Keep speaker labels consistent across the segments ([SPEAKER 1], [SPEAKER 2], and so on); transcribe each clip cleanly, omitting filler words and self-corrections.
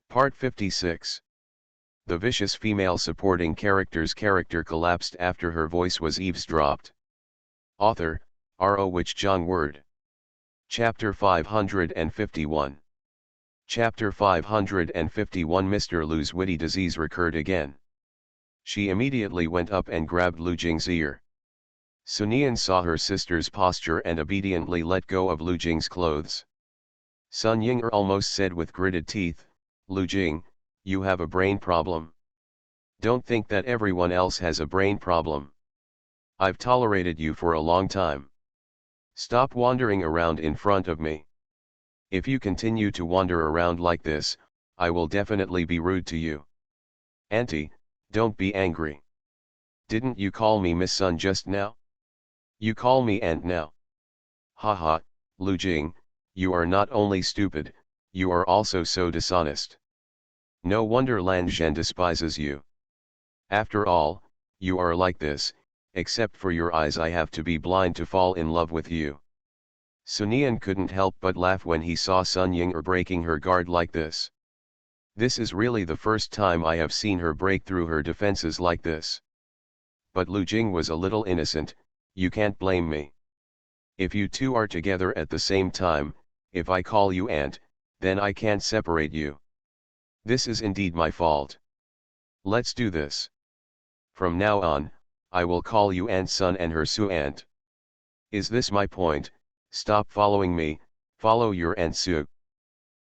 [SPEAKER 1] Part 56. The vicious female supporting character's character collapsed after her voice was eavesdropped. Author, R.O. Wich Jong Word. Chapter 551. Chapter 551 Mr. Lu's witty disease recurred again. She immediately went up and grabbed Lu Jing's ear. Sunian saw her sister's posture and obediently let go of Lu Jing's clothes. Sun Ying'er almost said with gritted teeth, "Lu Jing, you have a brain problem. Don't think that everyone else has a brain problem. I've tolerated you for a long time. Stop wandering around in front of me. If you continue to wander around like this, I will definitely be rude to you. Auntie, don't be angry. Didn't you call me Miss Sun just now? You call me Aunt now. Haha, Lu Jing, you are not only stupid, you are also so dishonest. No wonder Lan Zhen despises you. After all, you are like this, except for your eyes I have to be blind to fall in love with you." Sunian couldn't help but laugh when he saw Sun Ying'er breaking her guard like this. This is really the first time I have seen her break through her defenses like this. But Lu Jing was a little innocent, you can't blame me. If you two are together at the same time, if I call you aunt, then I can't separate you. This is indeed my fault. Let's do this. From now on, I will call you Aunt Sun and her Su Aunt. Is this my point? Stop following me, follow your Aunt Su.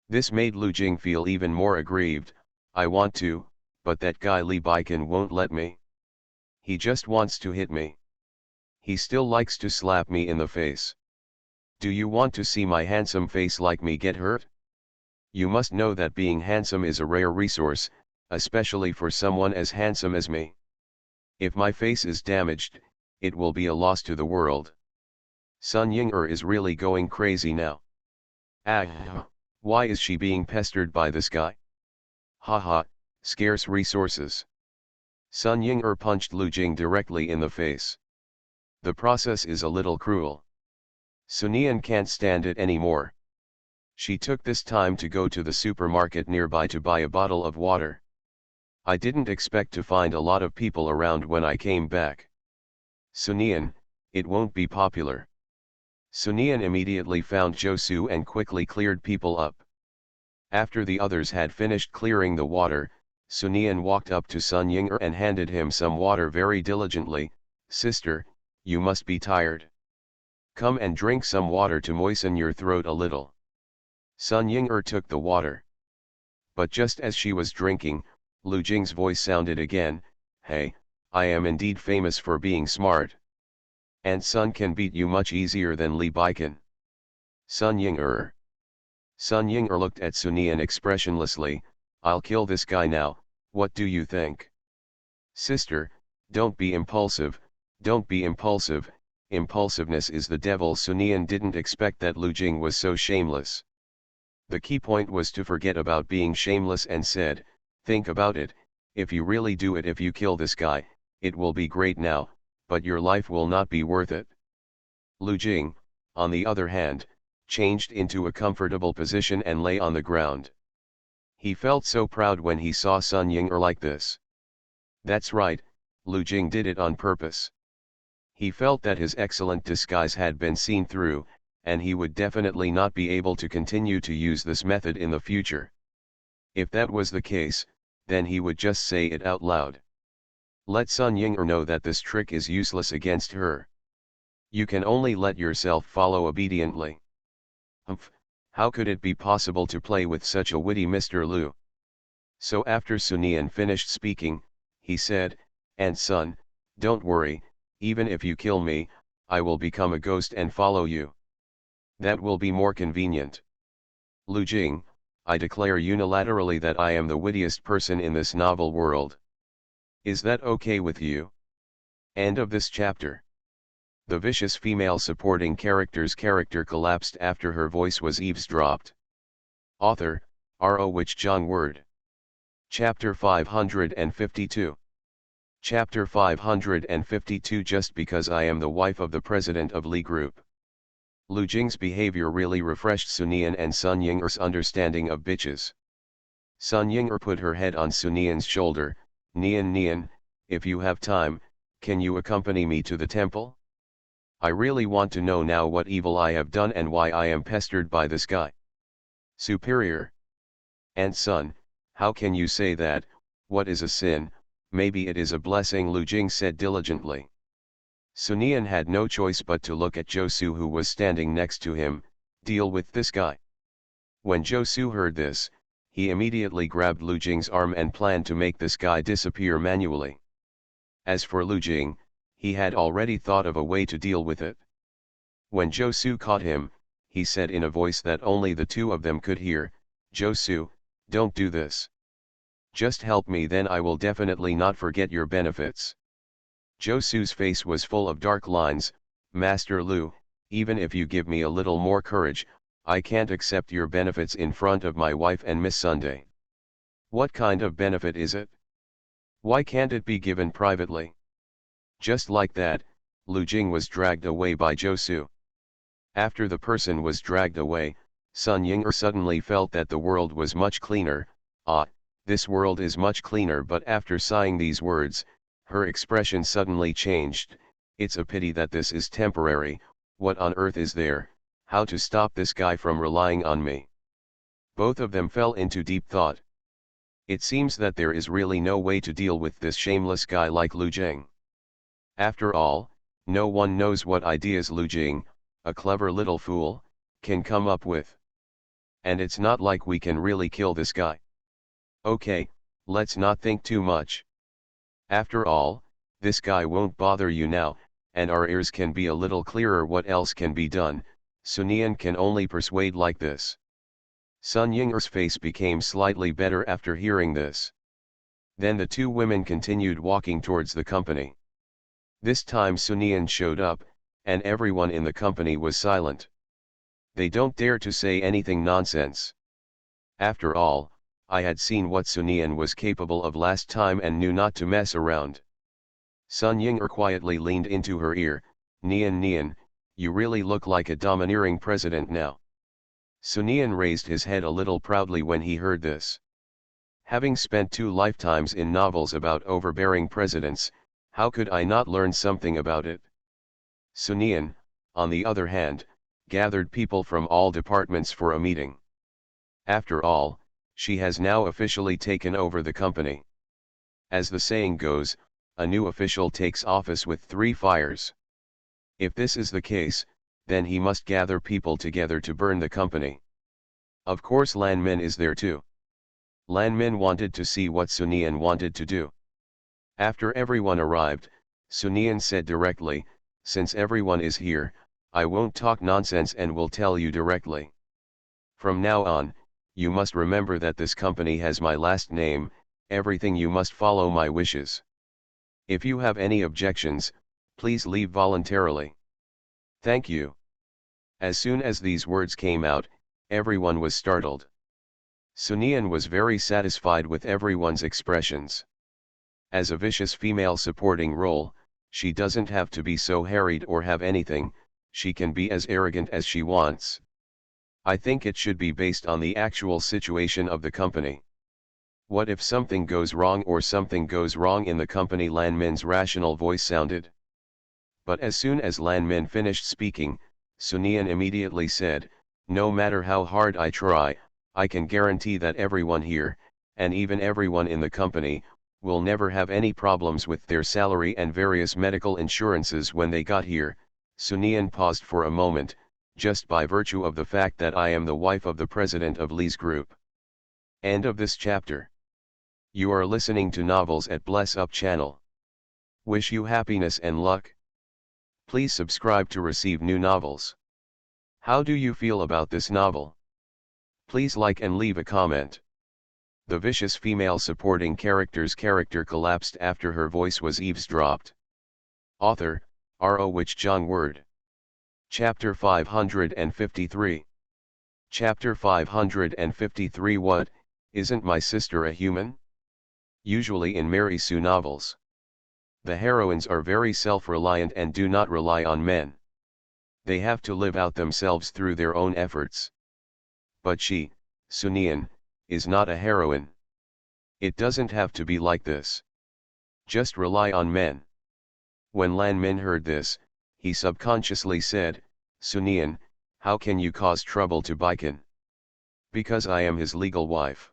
[SPEAKER 1] This made Lu Jing feel even more aggrieved. I want to, but that guy Li Baikan won't let me. He just wants to hit me. He still likes to slap me in the face. Do you want to see my handsome face like me get hurt? You must know that being handsome is a rare resource, especially for someone as handsome as me. If my face is damaged, it will be a loss to the world. Sun Ying'er is really going crazy now. Ah, why is she being pestered by this guy? Haha, scarce resources. Sun Ying'er punched Lu Jing directly in the face. The process is a little cruel. Sunian can't stand it anymore. She took this time to go to the supermarket nearby to buy a bottle of water. I didn't expect to find a lot of people around when I came back. Sunian, it won't be popular. Sunian immediately found Josu and quickly cleared people up. After the others had finished clearing the water, Sunian walked up to Sun Ying'er and handed him some water very diligently. "Sister, you must be tired. Come and drink some water to moisten your throat a little." Sun Ying'er took the water. But just as she was drinking, Lu Jing's voice sounded again, "Hey, I am indeed famous for being smart. And Sun can beat you much easier than Li Baikan." Sun Ying'er. Sun Ying'er looked at Sunian expressionlessly. "I'll kill this guy now, what do you think?" "Sister, don't be impulsive, don't be impulsive, impulsiveness is the devil." Sunian didn't expect that Lu Jing was so shameless. The key point was to forget about being shameless and said, "Think about it, if you really do it, if you kill this guy, it will be great now, but your life will not be worth it." Lu Jing, on the other hand, changed into a comfortable position and lay on the ground. He felt so proud when he saw Sun Ying'er like this. That's right, Lu Jing did it on purpose. He felt that his excellent disguise had been seen through, and he would definitely not be able to continue to use this method in the future. If that was the case, then he would just say it out loud. Let Sun Ying'er know that this trick is useless against her. You can only let yourself follow obediently. Humph, how could it be possible to play with such a witty Mr. Lu? So after Sunian finished speaking, he said, "And Sun, don't worry, even if you kill me, I will become a ghost and follow you. That will be more convenient. Lu Jing, I declare unilaterally that I am the wittiest person in this novel world. Is that okay with you?" End of this chapter. The vicious female supporting character's character collapsed after her voice was eavesdropped. Author, R.O. Wich Jong Word. Chapter 552. Chapter 552 Just because I am the wife of the president of Li Group. Lu Jing's behavior really refreshed Sunian and Sun Ying'er's understanding of bitches. Sun Ying'er put her head on Sunian's shoulder. Nian, if you have time, can you accompany me to the temple? I really want to know now what evil I have done and why I am pestered by this guy. Superior. And son, how can you say that? What is a sin? Maybe it is a blessing, Lu Jing said diligently. Sunian had no choice but to look at Josu, who was standing next to him. Deal with this guy. When Josu heard this, he immediately grabbed Lu Jing's arm and planned to make this guy disappear manually. As for Lu Jing, he had already thought of a way to deal with it. When Josu caught him, he said in a voice that only the two of them could hear, "Josu, don't do this. Just help me, then I will definitely not forget your benefits." Josu's face was full of dark lines. "Master Lu, even if you give me a little more courage, I can't accept your benefits in front of my wife and Miss Sunday." "What kind of benefit is it? Why can't it be given privately?" Just like that, Lu Jing was dragged away by Josu. After the person was dragged away, Sun Ying'er suddenly felt that the world was much cleaner. "Ah, this world is much cleaner," but after sighing these words, her expression suddenly changed. "It's a pity that this is temporary. What on earth is there? How to stop this guy from relying on me?" Both of them fell into deep thought. It seems that there is really no way to deal with this shameless guy like Lu Jing. After all, no one knows what ideas Lu Jing, a clever little fool, can come up with. And it's not like we can really kill this guy. Okay, let's not think too much. After all, this guy won't bother you now, and our ears can be a little clearer. What else can be done? Sunian can only persuade like this. Sun Ying'er's face became slightly better after hearing this. Then the two women continued walking towards the company. This time Sunian showed up, and everyone in the company was silent. They don't dare to say anything nonsense. After all, I had seen what Sunian was capable of last time and knew not to mess around. Sun Ying'er quietly leaned into her ear. Nian, you really look like a domineering president now." Sunian raised his head a little proudly when he heard this. Having spent 2 lifetimes in novels about overbearing presidents, how could I not learn something about it? Sunian, on the other hand, gathered people from all departments for a meeting. After all, she has now officially taken over the company. As the saying goes, a new official takes office with 3 fires. If this is the case, then he must gather people together to burn the company. Of course Lan Min is there too. Lan Min wanted to see what Sunian wanted to do. After everyone arrived, Sunian said directly, "Since everyone is here, I won't talk nonsense and will tell you directly. From now on, you must remember that this company has my last name. Everything you must follow my wishes. If you have any objections, please leave voluntarily. Thank you." As soon as these words came out, everyone was startled. Sunian was very satisfied with everyone's expressions. As a vicious female supporting role, she doesn't have to be so harried or have anything, she can be as arrogant as she wants. I think it should be based on the actual situation of the company. What if something goes wrong or something goes wrong in the company? Lan Min's rational voice sounded. But as soon as Lan Min finished speaking, Sunian immediately said, "No matter how hard I try, I can guarantee that everyone here, and even everyone in the company, will never have any problems with their salary and various medical insurances when they got here." Sunian paused for a moment, "just by virtue of the fact that I am the wife of the president of Lee's group." End of this chapter. You are listening to Novels at Bless Up channel. Wish you happiness and luck. Please subscribe to receive new novels. How do you feel about this novel? Please like and leave a comment. The vicious female supporting character's character collapsed after her voice was eavesdropped. Author, R.O. Wich Jong Word. Chapter 553. Chapter 553. What, isn't my sister a human? Usually in Mary Sue novels, the heroines are very self-reliant and do not rely on men. They have to live out themselves through their own efforts. But she, Sunian, is not a heroine. It doesn't have to be like this. Just rely on men. When Lan Min heard this, he subconsciously said, Sunian, how can you cause trouble to Baikan? Because I am his legal wife.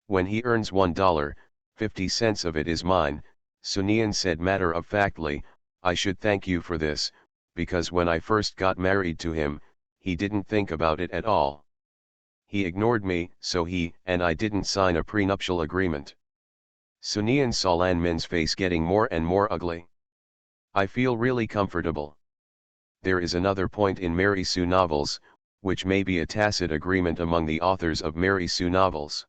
[SPEAKER 1] When he earns $1.50 of it is mine, Sunian said matter-of-factly, I should thank you for this, because when I first got married to him, he didn't think about it at all. He ignored me, so he and I didn't sign a prenuptial agreement. Sunian saw Lan Min's face getting more and more ugly. I feel really comfortable. There is another point in Mary Sue novels, which may be a tacit agreement among the authors of Mary Sue novels.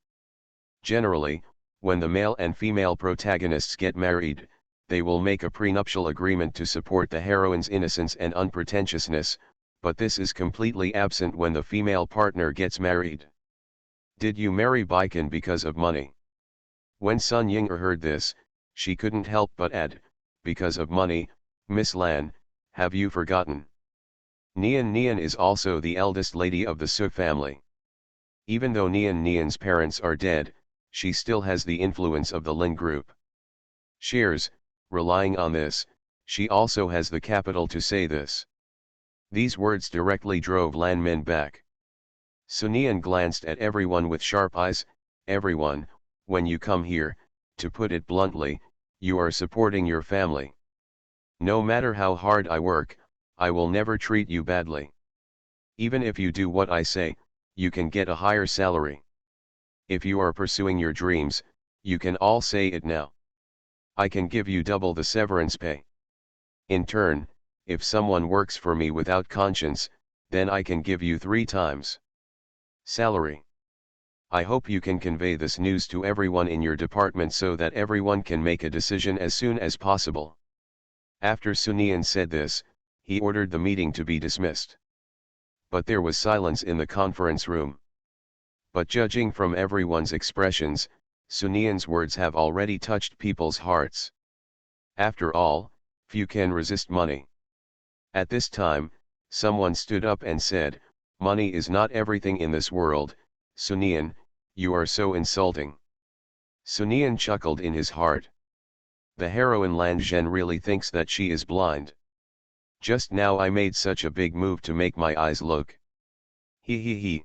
[SPEAKER 1] Generally, when the male and female protagonists get married, they will make a prenuptial agreement to support the heroine's innocence and unpretentiousness, but this is completely absent when the female partner gets married. Did you marry Baikan because of money? When Sun Ying-er heard this, she couldn't help but add, because of money, Miss Lan, have you forgotten? Nian Nian is also the eldest lady of the Su family. Even though Nian Nian's parents are dead, she still has the influence of the Lin group. Shares, relying on this, she also has the capital to say this. These words directly drove Lan Min back. Sunian glanced at everyone with sharp eyes. Everyone, when you come here, to put it bluntly, you are supporting your family. No matter how hard I work, I will never treat you badly. Even if you do what I say, you can get a higher salary. If you are pursuing your dreams, you can all say it now. I can give you double the severance pay. In turn, if someone works for me without conscience, then I can give you 3 times salary. I hope you can convey this news to everyone in your department so that everyone can make a decision as soon as possible. After Sunian said this, he ordered the meeting to be dismissed. But there was silence in the conference room. But judging from everyone's expressions, Sunian's words have already touched people's hearts. After all, few can resist money. At this time, someone stood up and said, money is not everything in this world, Sunian, you are so insulting. Sunian chuckled in his heart. The heroine Lan Zhen really thinks that she is blind. Just now I made such a big move to make my eyes look. He.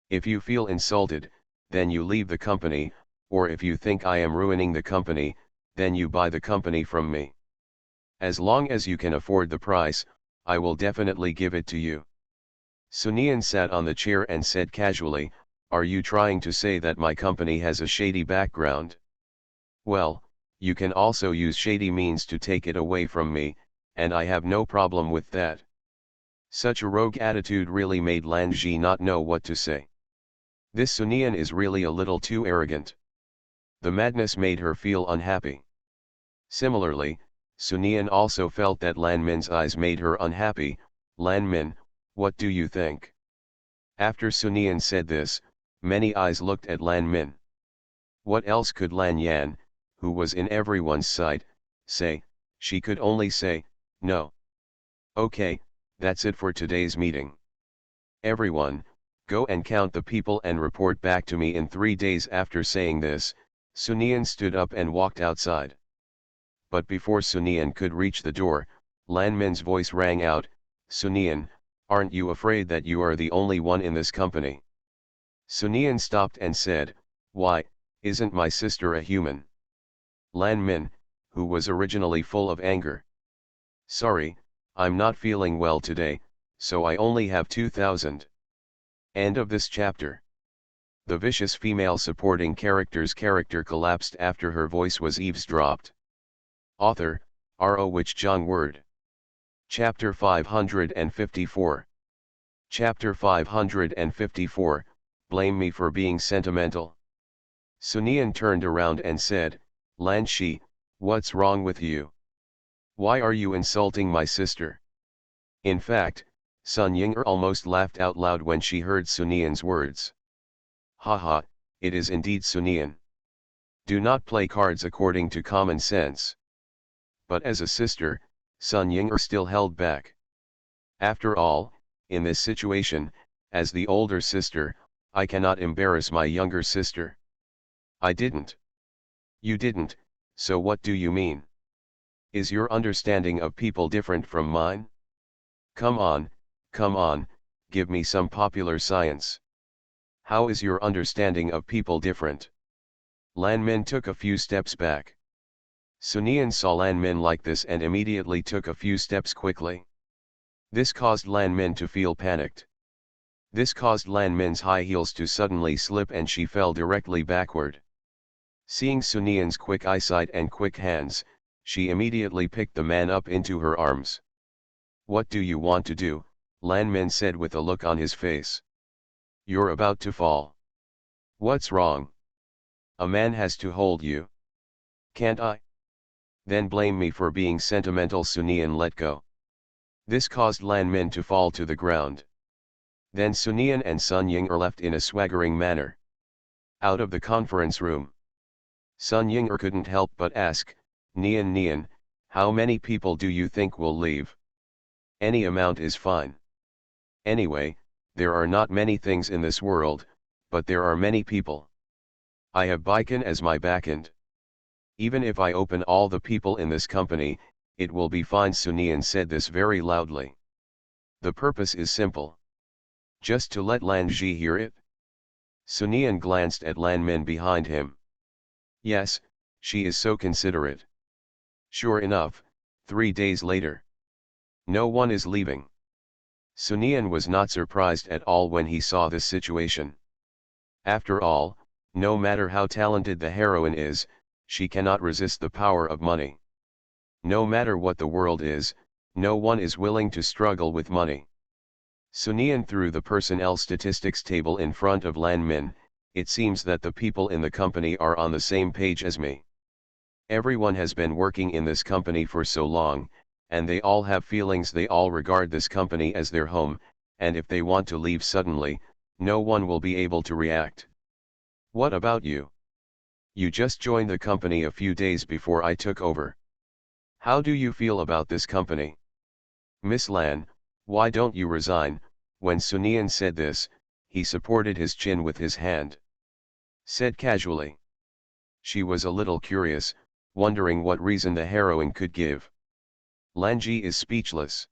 [SPEAKER 1] If you feel insulted, then you leave the company, or if you think I am ruining the company, then you buy the company from me. As long as you can afford the price, I will definitely give it to you. Sunian sat on the chair and said casually, are you trying to say that my company has a shady background? Well, you can also use shady means to take it away from me, and I have no problem with that. Such a rogue attitude really made Lan Zhi not know what to say. This Sunian is really a little too arrogant. The madness made her feel unhappy. Similarly, Sunian also felt that Lan Min's eyes made her unhappy. Lan Min, what do you think? After Sunian said this, many eyes looked at Lan Min. What else could Lan Yan, who was in everyone's sight, say? She could only say, no. Okay, that's it for today's meeting. Everyone, go and count the people and report back to me in 3 days. After saying this, Sunian stood up and walked outside. But before Sunian could reach the door, Lan Min's voice rang out, Sunian, aren't you afraid that you are the only one in this company? Sunian stopped and said, why, isn't my sister a human? Lan Min, who was originally full of anger. Sorry, I'm not feeling well today, so I only have 2,000. End of this chapter. The vicious female supporting character's character collapsed after her voice was eavesdropped. Author, R.O. Wich Jong Word. Chapter 554. Chapter 554, Blame me for being sentimental. Sunian turned around and said, Lan Shi, what's wrong with you? Why are you insulting my sister? In fact, Sun Ying-er almost laughed out loud when she heard Sunian's words. Haha, it is indeed Sunian. Do not play cards according to common sense. But as a sister, Sun Ying-er still held back. After all, in this situation, as the older sister, I cannot embarrass my younger sister. I didn't. You didn't, so what do you mean? Is your understanding of people different from mine? Come on, give me some popular science. How is your understanding of people different? Lan Min took a few steps back. Sunian saw Lan Min like this and immediately took a few steps quickly. This caused Lan Min to feel panicked. This caused Lan Min's high heels to suddenly slip and she fell directly backward. Seeing Sunian's quick eyesight and quick hands, she immediately picked the man up into her arms. What do you want to do? Lan Min said with a look on his face. You're about to fall. What's wrong? A man has to hold you. Can't I? Then blame me for being sentimental. Sunian let go. This caused Lan Min to fall to the ground. Then Sunian and Sun Ying are left in a swaggering manner. Out of the conference room. Sun Ying couldn't help but ask, Nian, how many people do you think will leave? Any amount is fine. Anyway, there are not many things in this world, but there are many people. I have Baikan as my backend. Even if I open all the people in this company, it will be fine. Sunian said this very loudly. The purpose is simple. Just to let Lan Ji hear it. Sunian glanced at Lan Min behind him. Yes, she is so considerate. Sure enough, 3 days later. No one is leaving. Sunian was not surprised at all when he saw this situation. After all, no matter how talented the heroine is, she cannot resist the power of money. No matter what the world is, no one is willing to struggle with money. Sunian threw the personnel statistics table in front of Lan Min. It seems that the people in the company are on the same page as me. Everyone has been working in this company for so long, and they all have feelings. They all regard this company as their home, and if they want to leave suddenly, no one will be able to react. What about you? You just joined the company a few days before I took over. How do you feel about this company? Miss Lan, why don't you resign? When Sunian said this, he supported his chin with his hand. Said casually. She was a little curious, wondering what reason the heroine could give. Lanji is speechless.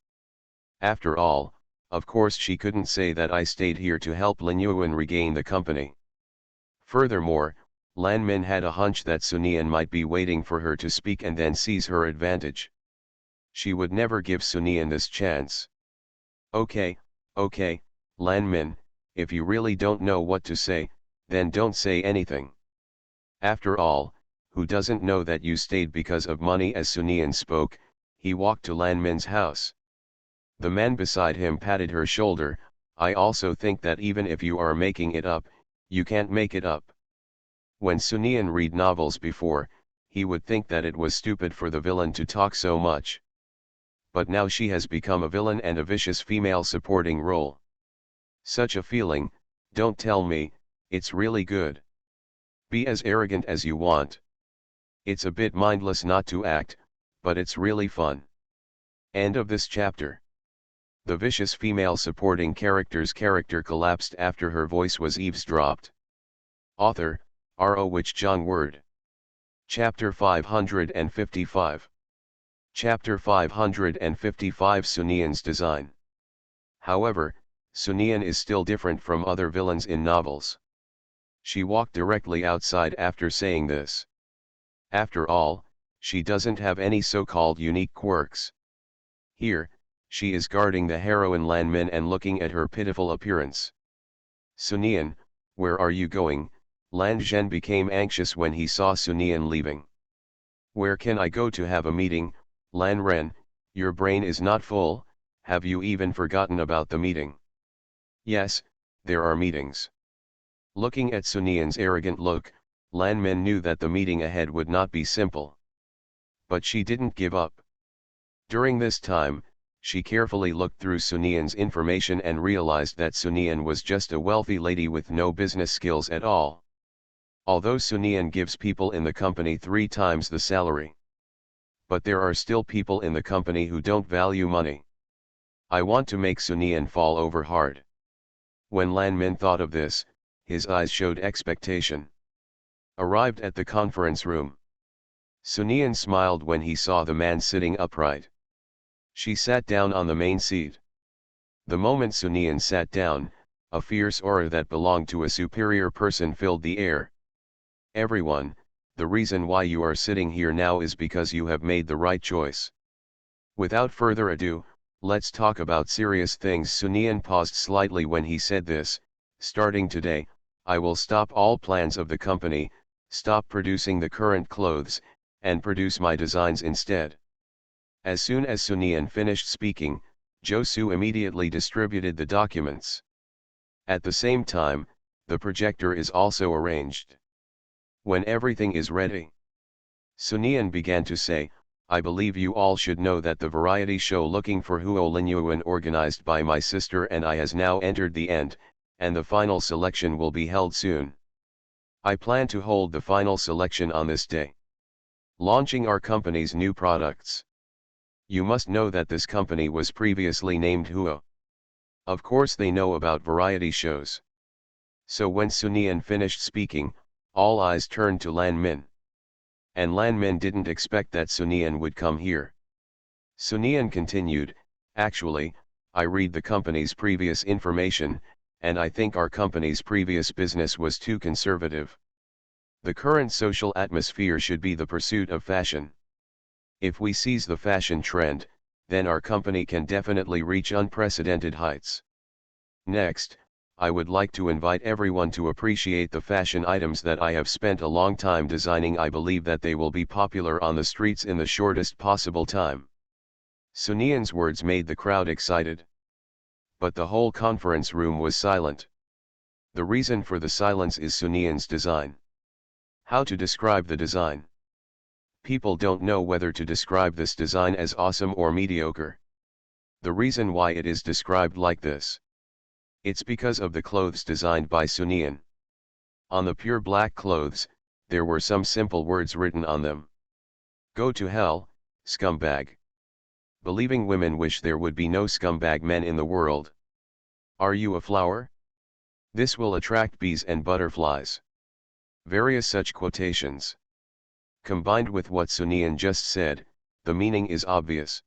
[SPEAKER 1] After all, of course she couldn't say that I stayed here to help Lin Yuan regain the company. Furthermore, Lan Min had a hunch that Sunian might be waiting for her to speak and then seize her advantage. She would never give Sunian this chance. Okay, Lan Min, if you really don't know what to say, then don't say anything. After all, who doesn't know that you stayed because of money? As Sunian spoke, he walked to Lan Min's house. The man beside him patted her shoulder. I also think that even if you are making it up, you can't make it up. When Sunian read novels before, he would think that it was stupid for the villain to talk so much. But now she has become a villain and a vicious female supporting role. Such a feeling, don't tell me, it's really good. Be as arrogant as you want. It's a bit mindless not to act, but it's really fun. End of this chapter. The vicious female supporting character's character collapsed after her voice was eavesdropped. Author, R.O. Wich Jong Word. Chapter 555. Chapter 555 Sunian's design. However, Sunian is still different from other villains in novels. She walked directly outside after saying this. After all, she doesn't have any so-called unique quirks. Here, she is guarding the heroine Lan Min and looking at her pitiful appearance. Sunian, where are you going? Lan Zhen became anxious when he saw Sunian leaving. Where can I go to have a meeting? Lan Ren, your brain is not full, have you even forgotten about the meeting? Yes, there are meetings. Looking at Sunian's arrogant look, Lan Min knew that the meeting ahead would not be simple. But she didn't give up. During this time, she carefully looked through Sunian's information and realized that Sunian was just a wealthy lady with no business skills at all. Although Sunian gives people in the company 3 times the salary. But there are still people in the company who don't value money. I want to make Sunian fall over hard. When Lan Min thought of this, his eyes showed expectation. Arrived at the conference room. Sunian smiled when he saw the man sitting upright. She sat down on the main seat. The moment Sunian sat down, a fierce aura that belonged to a superior person filled the air. Everyone, the reason why you are sitting here now is because you have made the right choice. Without further ado, let's talk about serious things. Sunian paused slightly when he said this. Starting today, I will stop all plans of the company, stop producing the current clothes, and produce my designs instead. As soon as Sunian finished speaking, Josu immediately distributed the documents. At the same time, the projector is also arranged. When everything is ready, Sunian began to say, I believe you all should know that the variety show Looking for Huo Linyuan organized by my sister and I has now entered the end, and the final selection will be held soon. I plan to hold the final selection on this day. Launching our company's new products. You must know that this company was previously named Huo. Of course they know about variety shows. So when Sunian finished speaking, all eyes turned to Lan Min. And Lan Min didn't expect that Sunian would come here. Sunian continued, actually, I read the company's previous information, and I think our company's previous business was too conservative. The current social atmosphere should be the pursuit of fashion. If we seize the fashion trend, then our company can definitely reach unprecedented heights. Next, I would like to invite everyone to appreciate the fashion items that I have spent a long time designing. I believe that they will be popular on the streets in the shortest possible time. Sunian's words made the crowd excited. But the whole conference room was silent. The reason for the silence is Sunian's design. How to describe the design? People don't know whether to describe this design as awesome or mediocre. The reason why it is described like this. It's because of the clothes designed by Sunian. On the pure black clothes, there were some simple words written on them. Go to hell, scumbag. Believing women wish there would be no scumbag men in the world. Are you a flower? This will attract bees and butterflies. Various such quotations. Combined with what Sunian just said, the meaning is obvious.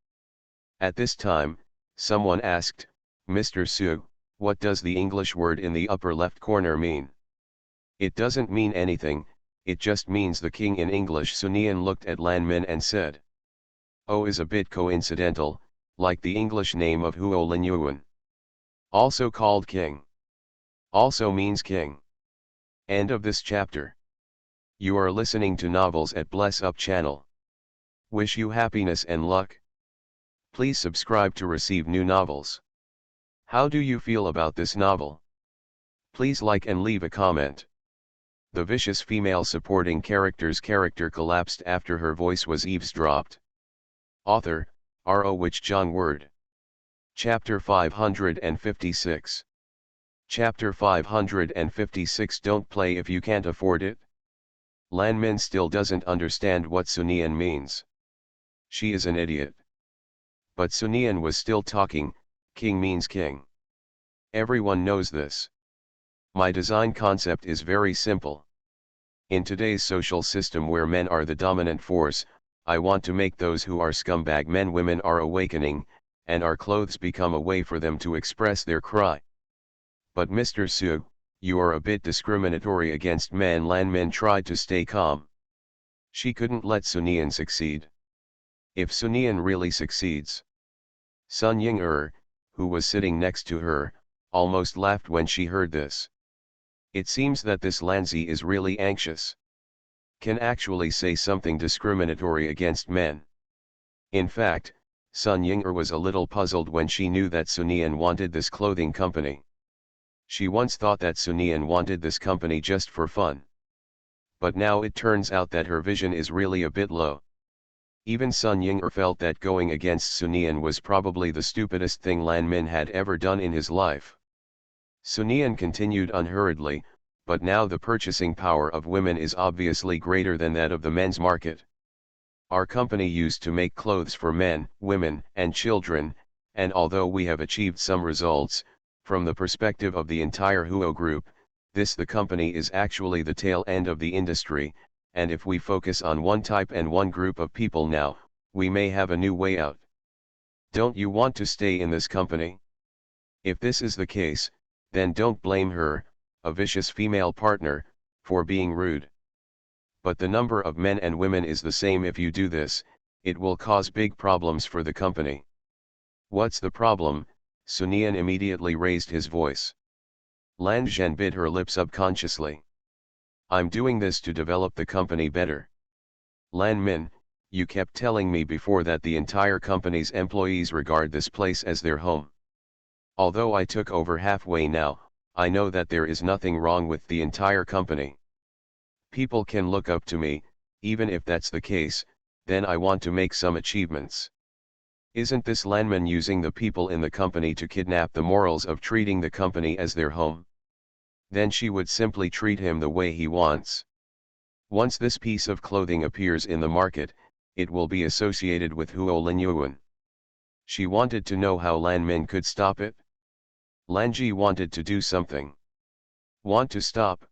[SPEAKER 1] At this time, someone asked, Mr. Su, what does the English word in the upper left corner mean? It doesn't mean anything, it just means the king in English. Sunian looked at Lan Min and said. Oh, is a bit coincidental, like the English name of Huo Linyuan. Also called king. Also means king. End of this chapter. You are listening to Novels at Bless Up channel. Wish you happiness and luck. Please subscribe to receive new novels. How do you feel about this novel? Please like and leave a comment. The vicious female supporting character's character collapsed after her voice was eavesdropped. Author, R.O. Wich Jong Word. Chapter 556. Chapter 556. Don't play if you can't afford it. Lan Min still doesn't understand what Sunian means. She is an idiot. But Sunian was still talking, king means king. Everyone knows this. My design concept is very simple. In today's social system where men are the dominant force, I want to make those who are scumbag men women are awakening, and our clothes become a way for them to express their cry. But Mr. Su, you are a bit discriminatory against men. Lan Min tried to stay calm. She couldn't let Sunian succeed. If Sunian really succeeds. Sun Ying who was sitting next to her, almost laughed when she heard this. It seems that this Lanzi is really anxious. Can actually say something discriminatory against men. In fact, Sun Ying was a little puzzled when she knew that Sunian wanted this clothing company. She once thought that Sunian wanted this company just for fun. But now it turns out that her vision is really a bit low. Even Sun Ying felt that going against Sunian was probably the stupidest thing Lan Min had ever done in his life. Sunian continued unhurriedly, but now the purchasing power of women is obviously greater than that of the men's market. Our company used to make clothes for men, women, and children, and although we have achieved some results, from the perspective of the entire Huo group, the company is actually the tail end of the industry, and if we focus on one type and one group of people now, we may have a new way out. Don't you want to stay in this company? If this is the case, then don't blame her, a vicious female partner, for being rude. But the number of men and women is the same. If you do this, it will cause big problems for the company. What's the problem? Sun Yan immediately raised his voice. Lan Zhen bit her lip subconsciously. I'm doing this to develop the company better. Lan Min, you kept telling me before that the entire company's employees regard this place as their home. Although I took over halfway now, I know that there is nothing wrong with the entire company. People can look up to me. Even if that's the case, then I want to make some achievements. Isn't this Lanman using the people in the company to kidnap the morals of treating the company as their home? Then she would simply treat him the way he wants. Once this piece of clothing appears in the market, it will be associated with Huo Linyuan. She wanted to know how Lan Min could stop it. Lanji wanted to do something. Want to stop?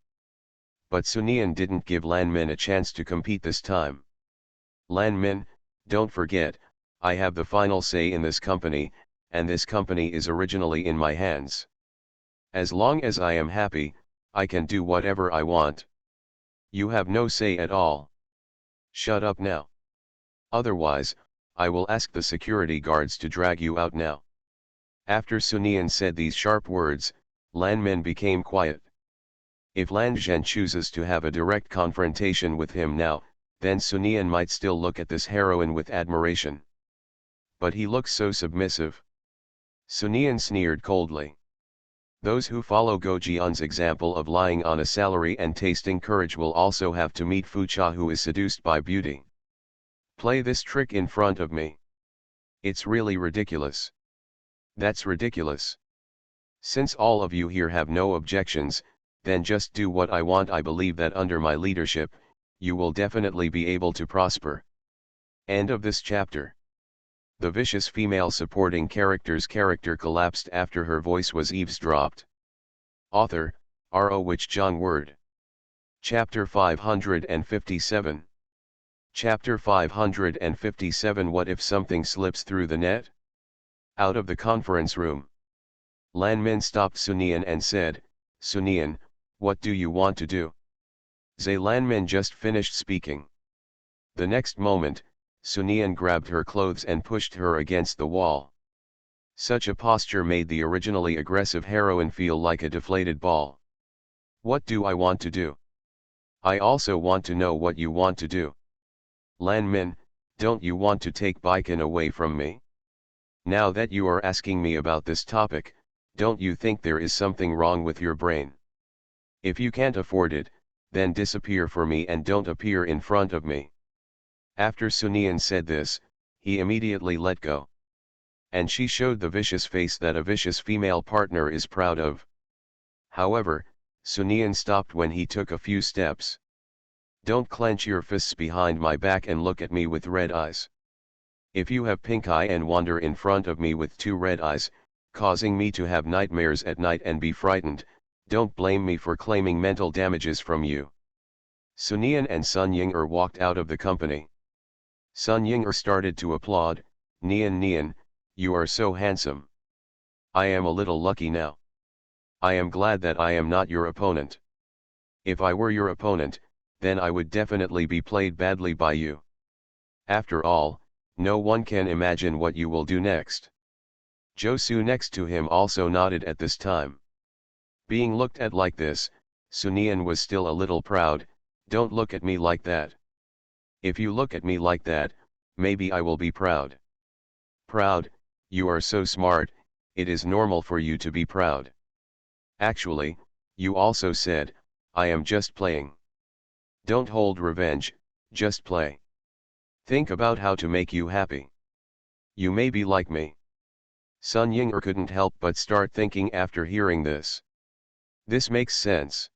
[SPEAKER 1] But Sun Yan didn't give Lan Min a chance to compete this time. Lan Min, don't forget, I have the final say in this company, and this company is originally in my hands. As long as I am happy, I can do whatever I want. You have no say at all. Shut up now. Otherwise, I will ask the security guards to drag you out now. After Sun Yan said these sharp words, Lan Min became quiet. If Lan Zhen chooses to have a direct confrontation with him now, then Sun Yan might still look at this heroine with admiration. But he looks so submissive. Sun Yan sneered coldly. Those who follow Go Jian's example of lying on a salary and tasting courage will also have to meet Fu Cha, who is seduced by beauty. Play this trick in front of me. It's really ridiculous. That's ridiculous. Since all of you here have no objections, then just do what I want. I believe that under my leadership, you will definitely be able to prosper. End of this chapter. The vicious female supporting character's character collapsed after her voice was eavesdropped. Author, R.O. Wich Zhang Word. Chapter 557. Chapter 557. What if something slips through the net? Out of the conference room, Lan Min stopped Sun Yan and said, Sun Yan, what do you want to do? Zhe Lan Min just finished speaking. The next moment, Sun Yan grabbed her clothes and pushed her against the wall. Such a posture made the originally aggressive heroine feel like a deflated ball. What do I want to do? I also want to know what you want to do. Lan Min, don't you want to take Baikan away from me? Now that you are asking me about this topic, don't you think there is something wrong with your brain? If you can't afford it, then disappear for me and don't appear in front of me. After Sun Yan said this, he immediately let go. And she showed the vicious face that a vicious female partner is proud of. However, Sun Yan stopped when he took a few steps. Don't clench your fists behind my back and look at me with red eyes. If you have pink eye and wander in front of me with two red eyes, causing me to have nightmares at night and be frightened, don't blame me for claiming mental damages from you. Sun Yan and Sun Ying'er walked out of the company. Sun Ying'er started to applaud. Nian Nian, you are so handsome. I am a little lucky now. I am glad that I am not your opponent. If I were your opponent, then I would definitely be played badly by you. After all, no one can imagine what you will do next. Josu next to him also nodded at this time. Being looked at like this, Sun Yan was still a little proud. Don't look at me like that. If you look at me like that, maybe I will be proud. Proud? You are so smart, it is normal for you to be proud. Actually, you also said, I am just playing. Don't hold revenge, just play. Think about how to make you happy. You may be like me. Sun Ying'er couldn't help but start thinking after hearing this. This makes sense.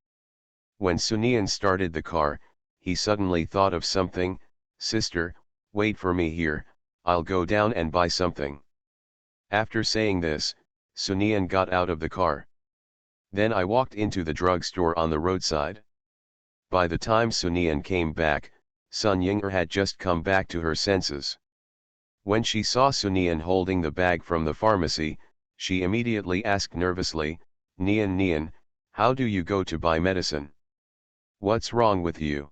[SPEAKER 1] When Sun Yan started the car, he suddenly thought of something. Sister, wait for me here, I'll go down and buy something. After saying this, Sun Yan got out of the car. Then I walked into the drugstore on the roadside. By the time Sunian came back, Sun Ying'er had just come back to her senses. When she saw Sunian holding the bag from the pharmacy, she immediately asked nervously, "Nian Nian, how do you go to buy medicine? What's wrong with you?"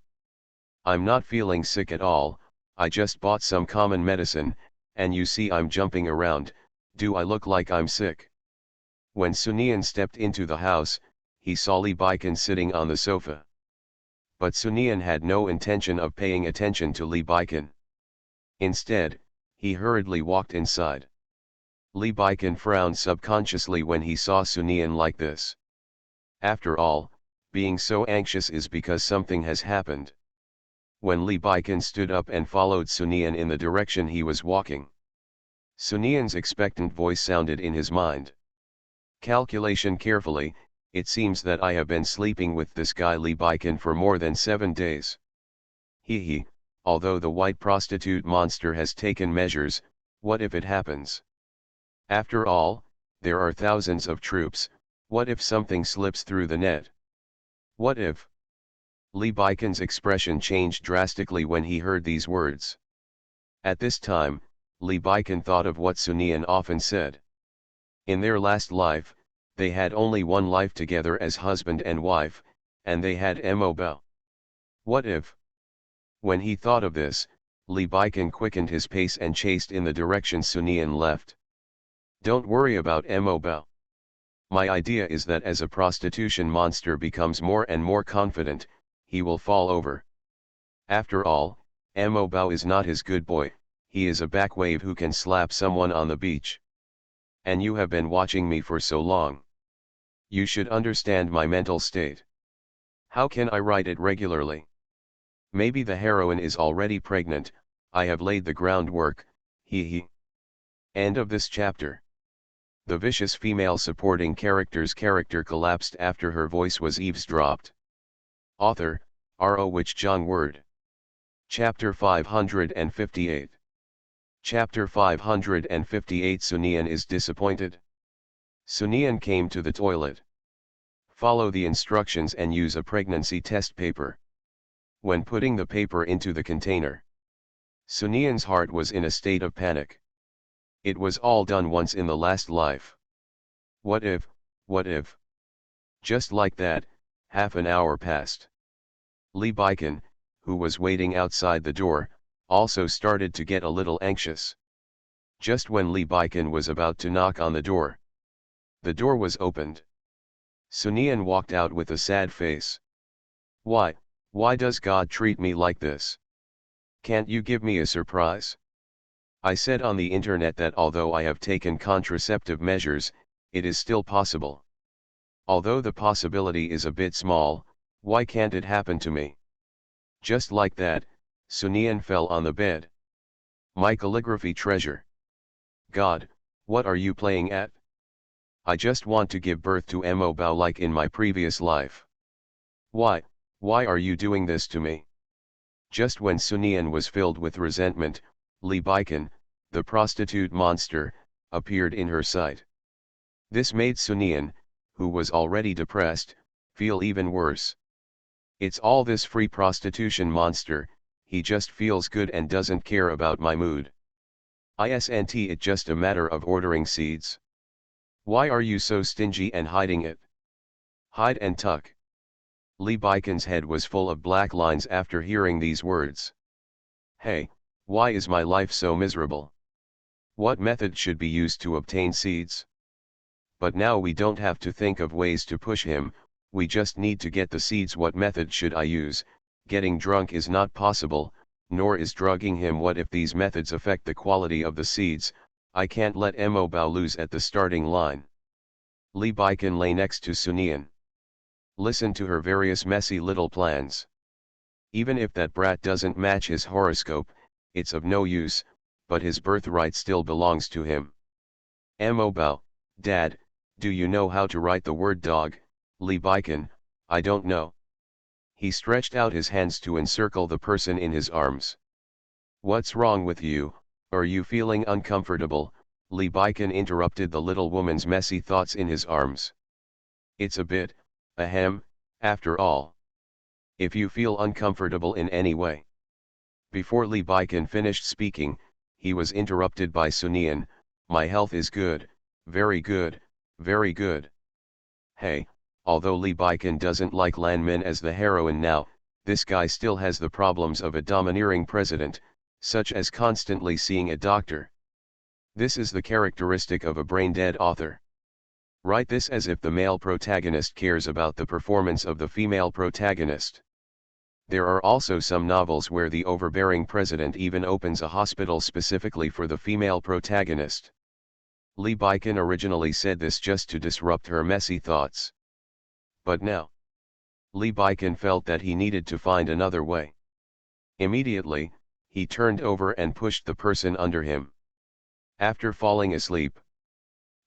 [SPEAKER 1] "I'm not feeling sick at all, I just bought some common medicine, and you see I'm jumping around, do I look like I'm sick?" When Sunian stepped into the house, he saw Li Baikan sitting on the sofa. But Sunian had no intention of paying attention to Li Baikan. Instead, he hurriedly walked inside. Li Baikan frowned subconsciously when he saw Sunian like this. After all, being so anxious is because something has happened. When Li Baikan stood up and followed Sunian in the direction he was walking, Sunian's expectant voice sounded in his mind. "Calculation carefully, it seems that I have been sleeping with this guy Li Baikan for more than 7 days. He, although the white prostitute monster has taken measures, what if it happens? After all, there are thousands of troops, what if something slips through the net? What if?" Li Baikan's expression changed drastically when he heard these words. At this time, Li Baikan thought of what Sunian often said. In their last life, they had only one life together as husband and wife, and they had Mo Bao. What if? When he thought of this, Li Baikan quickened his pace and chased in the direction Sunian left. "Don't worry about Mo Bao. My idea is that as a prostitution monster becomes more and more confident, he will fall over. After all, Mo Bao is not his good boy, he is a backwave who can slap someone on the beach. And you have been watching me for so long. You should understand my mental state. How can I write it regularly? Maybe the heroine is already pregnant, I have laid the groundwork, he. End of this chapter. The vicious female supporting character's character collapsed after her voice was eavesdropped. Author, R.O. Wich John Word. Chapter 558. Chapter 558. Sunian is disappointed. Sunian came to the toilet. Follow the instructions and use a pregnancy test paper. When putting the paper into the container, Sunian's heart was in a state of panic. It was all done once in the last life. What if, what if? Just like that, half an hour passed. Li Baikan, who was waiting outside the door, also started to get a little anxious. Just when Li Baikan was about to knock on the door was opened. Sunian walked out with a sad face. Why does God treat me like this? Can't you give me a surprise? I said on the internet that although I have taken contraceptive measures, it is still possible. Although the possibility is a bit small, why can't it happen to me? Just like that, Sunian fell on the bed. My calligraphy treasure. God, what are you playing at? I just want to give birth to Mo Bao like in my previous life. Why are you doing this to me? Just when Sunian was filled with resentment, Li Baikan, the prostitute monster, appeared in her sight. This made Sunian, who was already depressed, feel even worse. It's all this free prostitution monster, he just feels good and doesn't care about my mood. Isn't it just a matter of ordering seeds? Why are you so stingy and hiding it? Hide and tuck. Li Baikan's head was full of black lines after hearing these words. Hey, why is my life so miserable? What method should be used to obtain seeds? But now we don't have to think of ways to push him, we just need to get the seeds. What method should I use? Getting drunk is not possible, nor is drugging him. What if these methods affect the quality of the seeds? I can't let Mo Bao lose at the starting line. Li Baikan lay next to Sunian. Listen to her various messy little plans. Even if that brat doesn't match his horoscope, it's of no use, but his birthright still belongs to him. Mo Bao, Dad, do you know how to write the word dog? Li Baikan, I don't know. He stretched out his hands to encircle the person in his arms. What's wrong with you? Are you feeling uncomfortable? Li Baikan interrupted the little woman's messy thoughts in his arms. It's a bit, ahem, after all. If you feel uncomfortable in any way. Before Lee Baikin finished speaking, he was interrupted by Sunian. My health is good, very good, very good. Hey, although Lee Baikin doesn't like Lan Min as the heroine now, this guy still has the problems of a domineering president, such as constantly seeing a doctor. This is the characteristic of a brain-dead author. Write this as if the male protagonist cares about the performance of the female protagonist. There are also some novels where the overbearing president even opens a hospital specifically for the female protagonist. Lee Baikin originally said this just to disrupt her messy thoughts. But now, Lee Baikin felt that he needed to find another way. Immediately, he turned over and pushed the person under him. After falling asleep,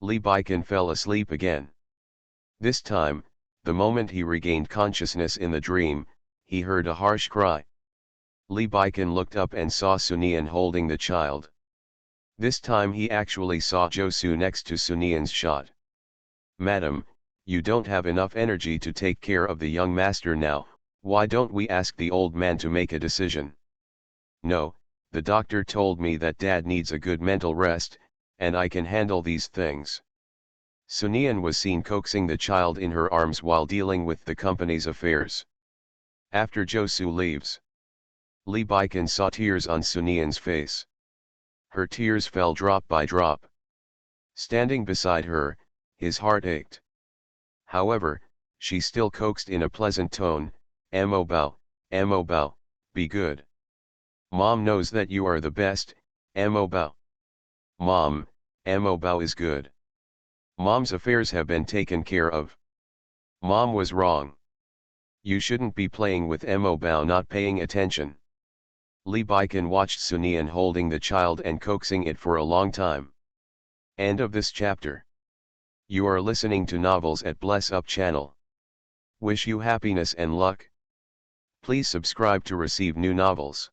[SPEAKER 1] Lee Baikin fell asleep again. This time, the moment he regained consciousness in the dream, he heard a harsh cry. Lee Baikin looked up and saw Sunian holding the child. This time he actually saw Josu next to Sunian's shot. Madam, you don't have enough energy to take care of the young master now, why don't we ask the old man to make a decision? No, the doctor told me that dad needs a good mental rest, and I can handle these things. Sunian was seen coaxing the child in her arms while dealing with the company's affairs. After Josu leaves, Lee Baikin saw tears on Sunian's face. Her tears fell drop by drop. Standing beside her, his heart ached. However, she still coaxed in a pleasant tone, Mo Bao, be good. Mom knows that you are the best, Mo Bao. Mom, Mo Bao is good. Mom's affairs have been taken care of. Mom was wrong. You shouldn't be playing with Mo Bao not paying attention. Lee Baikin watched Sunian holding the child and coaxing it for a long time. End of this chapter. You are listening to Novels at Bless Up channel. Wish you happiness and luck. Please subscribe to receive new novels.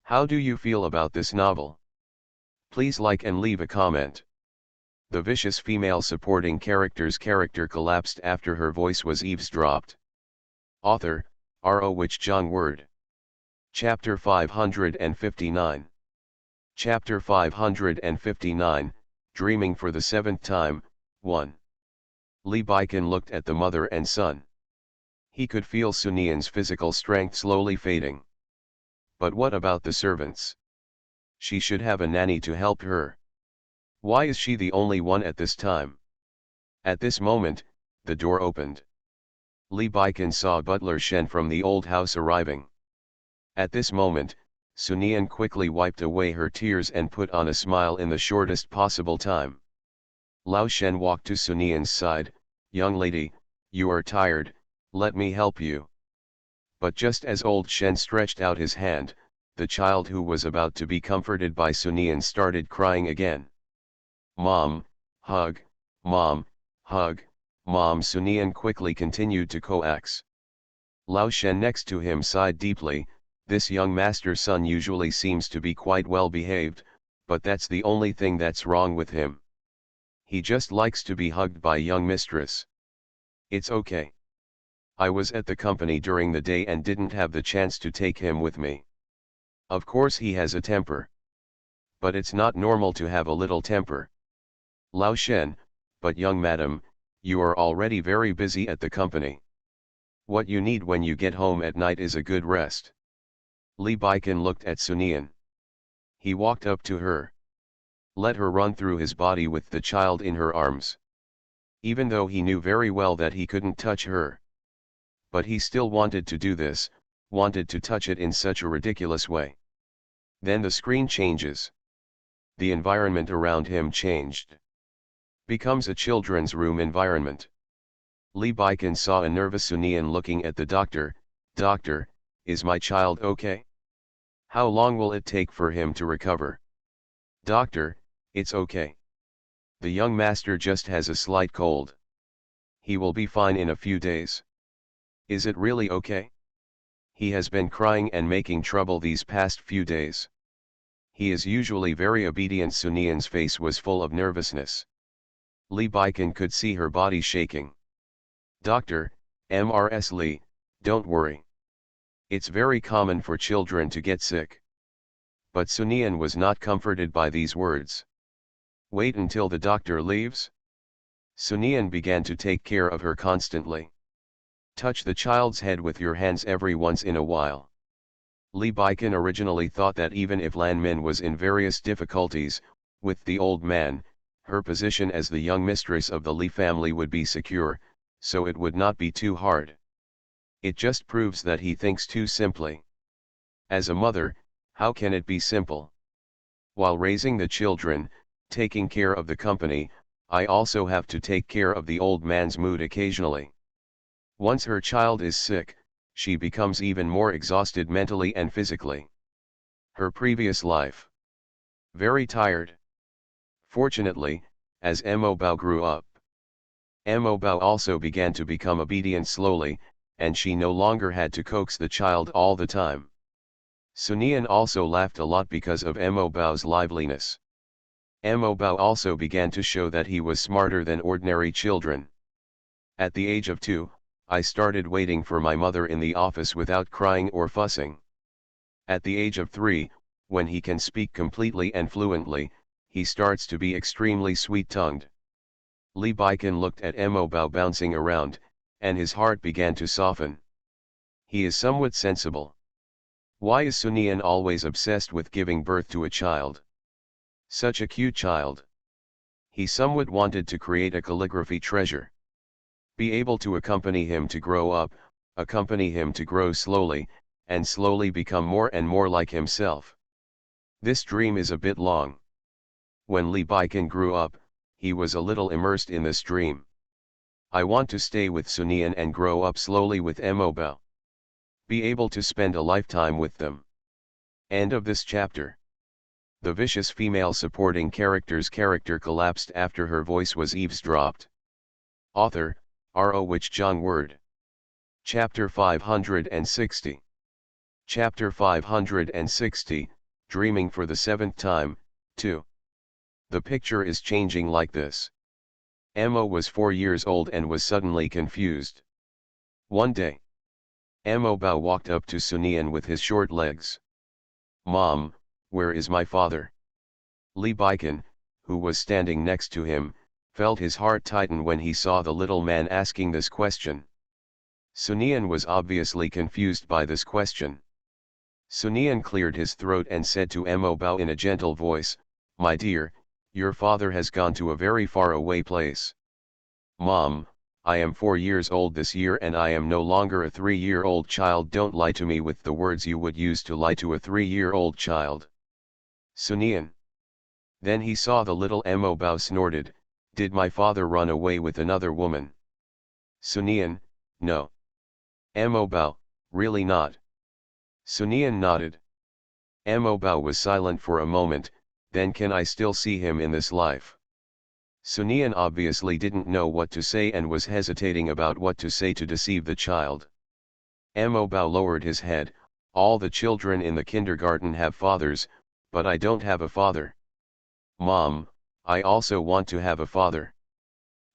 [SPEAKER 1] How do you feel about this novel? Please like and leave a comment. The vicious female supporting character's character collapsed after her voice was eavesdropped. Author, R.O. Wich Jong Word. Chapter 559. Chapter 559, Dreaming for the Seventh Time, 1. Lee Baikin looked at the mother and son. He could feel Sunian's physical strength slowly fading. But what about the servants? She should have a nanny to help her. Why is she the only one at this time? At this moment, the door opened. Lee Baikin saw butler Shen from the old house arriving. At this moment, Sunian quickly wiped away her tears and put on a smile in the shortest possible time. Lao Shen walked to Sunian's side. Young lady, you are tired, let me help you. But just as old Shen stretched out his hand, the child who was about to be comforted by Sunian started crying again. Mom, hug, Mom, hug, Mom. Sunian quickly continued to coax. Lao Shen next to him sighed deeply. This young master's son usually seems to be quite well behaved, but that's the only thing that's wrong with him. He just likes to be hugged by young mistress. It's okay. I was at the company during the day and didn't have the chance to take him with me. Of course he has a temper. But it's not normal to have a little temper. Lao Shen, but young madam, you are already very busy at the company. What you need when you get home at night is a good rest. Lee Baikin looked at Sunian. He walked up to her. Let her run through his body with the child in her arms. Even though he knew very well that he couldn't touch her. But he still wanted to do this, wanted to touch it in such a ridiculous way. Then the screen changes. The environment around him changed. Becomes a children's room environment. Lee Baikin saw a nervous Sunian looking at the doctor. Doctor, is my child okay? How long will it take for him to recover? Doctor, it's okay. The young master just has a slight cold. He will be fine in a few days. Is it really okay? He has been crying and making trouble these past few days. He is usually very obedient. Sunian's face was full of nervousness. Lee Baikin could see her body shaking. Doctor, Mrs. Lee, don't worry. It's very common for children to get sick. But Sunian was not comforted by these words. Wait until the doctor leaves? Sunian began to take care of her constantly. Touch the child's head with your hands every once in a while. Lee Baikin originally thought that even if Lan Min was in various difficulties with the old man, her position as the young mistress of the Lee family would be secure, so it would not be too hard. It just proves that he thinks too simply. As a mother, how can it be simple? While raising the children, taking care of the company, I also have to take care of the old man's mood occasionally. Once her child is sick, she becomes even more exhausted mentally and physically. Her previous life. Very tired. Fortunately, as Mo Bao grew up, Mo Bao also began to become obedient slowly, and she no longer had to coax the child all the time. Sunian also laughed a lot because of Mo Bao's liveliness. Mo Bao also began to show that he was smarter than ordinary children. At the age of 2, I started waiting for my mother in the office without crying or fussing. At the age of 3, when he can speak completely and fluently, he starts to be extremely sweet-tongued. Lee Baikin looked at Mo Bao bouncing around, and his heart began to soften. He is somewhat sensible. Why is Sunian always obsessed with giving birth to a child? Such a cute child. He somewhat wanted to create a calligraphy treasure. Be able to accompany him to grow up, accompany him to grow slowly, and slowly become more and more like himself. This dream is a bit long. When Lee Baikin grew up, he was a little immersed in this dream. I want to stay with Sunian and grow up slowly with Mo Bao. Be able to spend a lifetime with them. End of this chapter. The vicious female supporting character's character collapsed after her voice was eavesdropped. Author, R.O. Wich Jong Word. Chapter 560. Chapter 560, Dreaming for the Seventh Time, 2. The picture is changing like this. Mo was 4 years old and was suddenly confused. One day, Mo Bao walked up to Sunian with his short legs. Mom, where is my father? Lee Baikin, who was standing next to him, felt his heart tighten when he saw the little man asking this question. Sunian was obviously confused by this question. Sunian cleared his throat and said to Mo Bao in a gentle voice, My dear, your father has gone to a very far away place. Mom, I am 4 years old this year and I am no longer a 3-year-old child. Don't lie to me with the words you would use to lie to a 3-year-old child. Sunian. Then he saw the little Mo Bao snorted, Did my father run away with another woman? Sunian, no. Mo Bao, really not? Sunian nodded. Mo Bao was silent for a moment, then can I still see him in this life? Sunian obviously didn't know what to say and was hesitating about what to say to deceive the child. Mo Bao lowered his head, All the children in the kindergarten have fathers, but I don't have a father. Mom, I also want to have a father.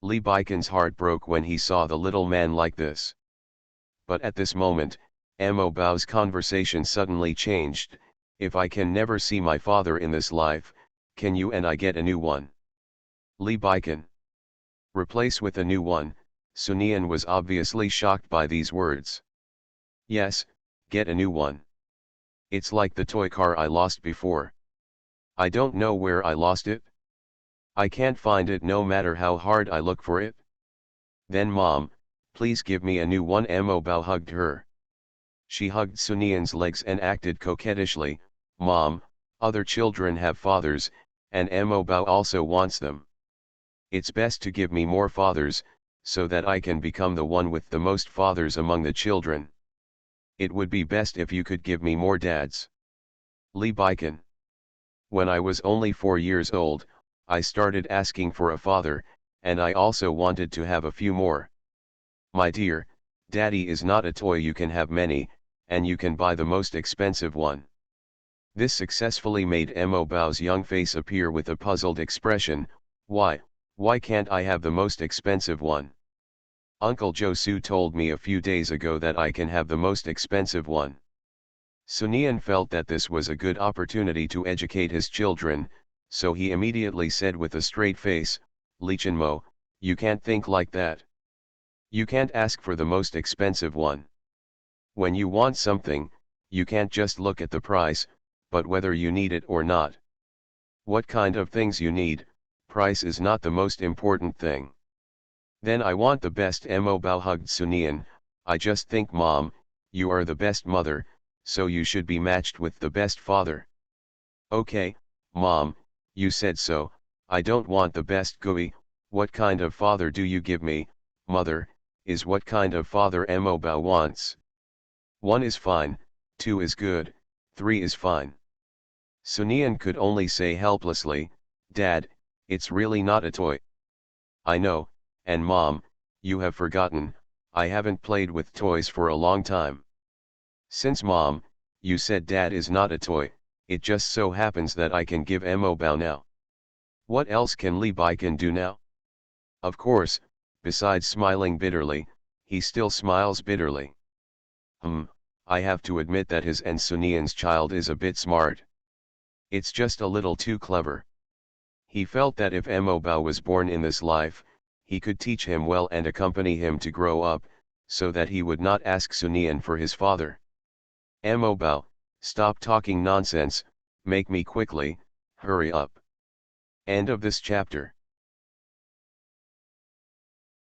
[SPEAKER 1] Lee Baikin's heart broke when he saw the little man like this. But at this moment, Mo Bao's conversation suddenly changed, If I can never see my father in this life, can you and I get a new one? Lee Baikin. Replace with a new one. Sunian was obviously shocked by these words. Yes, get a new one. It's like the toy car I lost before. I don't know where I lost it. I can't find it no matter how hard I look for it. Then Mom, please give me a new one. Mo Bao hugged her. She hugged Sunian's legs and acted coquettishly, Mom, other children have fathers, and Mo Bao also wants them. It's best to give me more fathers, so that I can become the one with the most fathers among the children. It would be best if you could give me more dads. Lee Baikin. When I was only 4 years old, I started asking for a father, and I also wanted to have a few more. My dear, daddy is not a toy you can have many, and you can buy the most expensive one. This successfully made Mo Bao's young face appear with a puzzled expression, Why can't I have the most expensive one? Uncle Josu told me a few days ago that I can have the most expensive one. Sunian felt that this was a good opportunity to educate his children, so he immediately said with a straight face, Lichenmo, you can't think like that. You can't ask for the most expensive one. When you want something, you can't just look at the price, but whether you need it or not. What kind of things you need, price is not the most important thing. Then I want the best. Mo Bao hugged Sunian. I just think, Mom, you are the best mother, so you should be matched with the best father. Okay, Mom, you said so. I don't want the best gooey. What kind of father do you give me, Mother, is what kind of father Mo Bao wants. 1 is fine, 2 is good, 3 is fine. Sunian could only say helplessly, Dad, it's really not a toy. I know, and Mom, you have forgotten, I haven't played with toys for a long time. Since Mom, you said Dad is not a toy, it just so happens that I can give Mo Bao now. What else can Li Baikan do now? Of course, besides smiling bitterly, he still smiles bitterly. I have to admit that his and Sunian's child is a bit smart. It's just a little too clever. He felt that if Mo Bao was born in this life, he could teach him well and accompany him to grow up, so that he would not ask Sunian for his father. Mo Bao, stop talking nonsense, make me quickly, hurry up. End of this chapter.